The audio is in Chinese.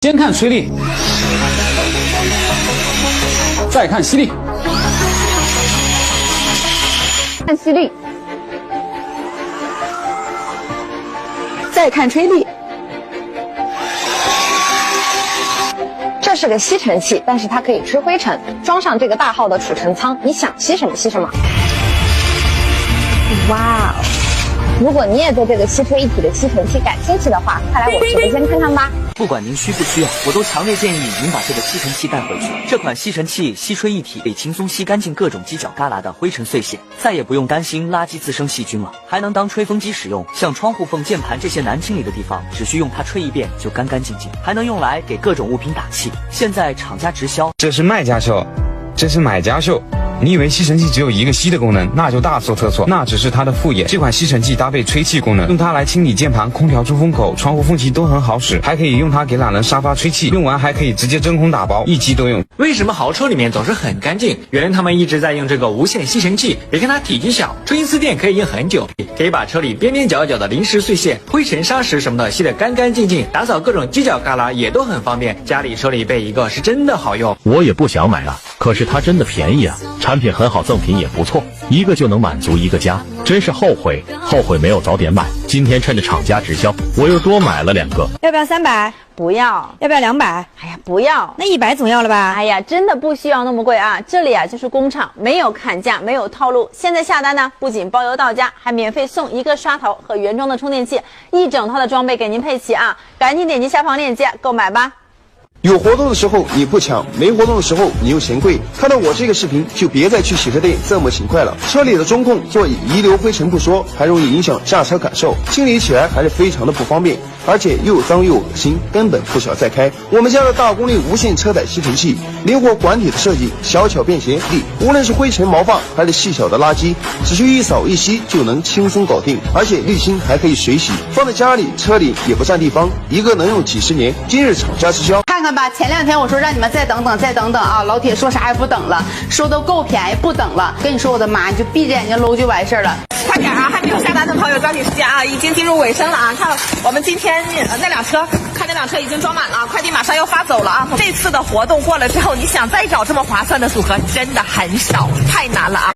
先看吹力，再看吸力，看吸力，再看吹力。这是个吸尘器，但是它可以吹灰尘。装上这个大号的储尘仓，你想吸什么吸什么。哇哦！如果你也对这个吸吹一体的吸尘器感兴趣的话，快来我直播间看看吧。不管您需不需要，我都强烈建议您把这个吸尘器带回去。这款吸尘器吸吹一体，可以轻松吸干净各种犄角旮旯的灰尘碎屑，再也不用担心垃圾滋生细菌了，还能当吹风机使用。像窗户缝、键盘这些难清理的地方，只需用它吹一遍就干干净净，还能用来给各种物品打气。现在厂家直销，这是卖家秀，这是买家秀。你以为吸尘器只有一个吸的功能，那就大错特错，那只是它的副业。这款吸尘器搭配吹气功能，用它来清理键盘、空调出风口、窗户缝隙都很好使，还可以用它给懒人沙发吹气，用完还可以直接真空打包，一机多用。为什么豪车里面总是很干净？原来他们一直在用这个无线吸尘器。别看它体积小，吹一次电可以用很久，可以把车里边边角角的零食碎屑、灰尘沙石什么的吸得干干净净，打扫各种犄角旮旯也都很方便。家里车里备一个是真的好用。我也不想买啊，可是它真的便宜啊，产品很好，赠品也不错，一个就能满足一个家，真是后悔没有早点买。今天趁着厂家直销，我又多买了2个。要不要300？不要。要不要200？哎呀，不要。那100总要了吧？哎呀，真的不需要那么贵啊！这里啊就是工厂，没有砍价，没有套路。现在下单呢，不仅包邮到家，还免费送1个刷头和原装的充电器，一整套的装备给您配齐啊！赶紧点击下方链接购买吧。有活动的时候你不抢，没活动的时候你又嫌贵。看到我这个视频，就别再去洗车店这么勤快了。车里的中控座椅遗留灰尘不说，还容易影响驾车感受，清理起来还是非常的不方便，而且又脏又恶心，根本不想再开。我们家的大功率无线车载吸尘器，灵活管体的设计，小巧便携，无论是灰尘毛发还是细小的垃圾，只需一扫一吸就能轻松搞定，而且滤芯还可以水洗，放在家里车里也不占地方，一个能用几10年。今日厂家直销，看看吧，前2天我说让你们再等等啊，老铁说啥也不等了，说都够便宜，不等了。跟你说我的妈，你就闭着眼睛搂就完事儿了。快点啊！还没有下单的朋友抓紧时间啊！已经进入尾声了啊！看我们今天那辆车，看那辆车已经装满了，快递马上要发走了啊！这次的活动过了之后，你想再找这么划算的组合，真的很少，太难了啊！